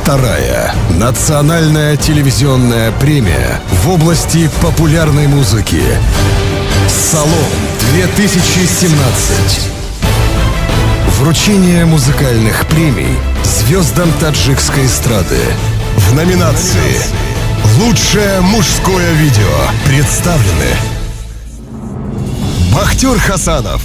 Вторая национальная телевизионная премия в области популярной музыки. «Салон-2017». Вручение музыкальных премий звездам таджикской эстрады. В номинации «Лучшее мужское видео» представлены Бахтёр Хасанов,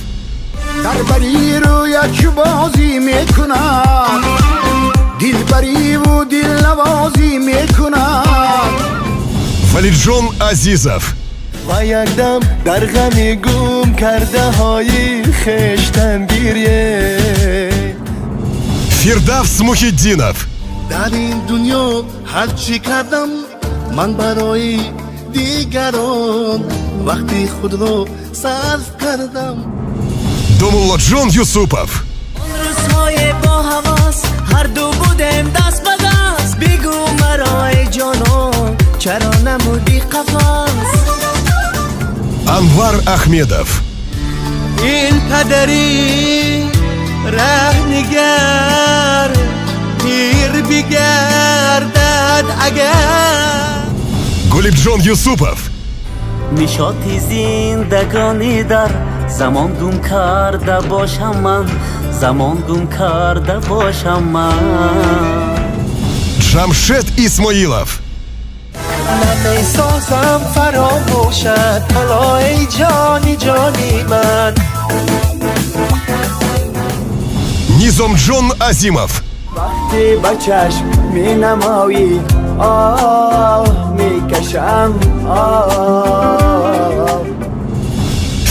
Валиджон Азизов, و یک دم در غم گم کرده های خشتن گیریه Фирдавс Мухиддинов, در این دنیا هر چی کردم من برای دیگران وقتی خود رو صرف کردم Думуллоджон Юсупов, روزهای با حواس هر دو بودیم دست به دست بگو مرا ای جانان چرا نمودی قفص Анвар Ахмедов, این پدری رهنگر پیر بگردد اگر Гулибджон Юсупов, نشاطی زندگانی در زمان گم کرده باشم من زمان گم کرده باشم من Джамшед Исмоилов, نمی‌سازم فراموشت حالا ای جانی جانی من Низомджон Азимов, وقتی با چشم می نمایی آه می کشم آه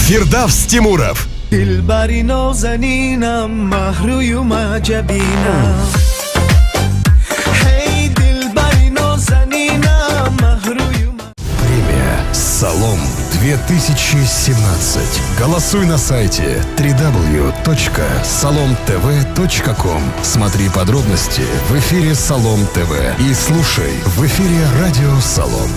Фирдавс Тимуров, دلبری نازنینم مهروی و مجبینم هی دلبری نازنینم مهروی و премия «Салон-2017». Голосуй на сайте www.salomtv.com. Смотри подробности в эфире Салом ТВ и слушай в эфире радио Салом.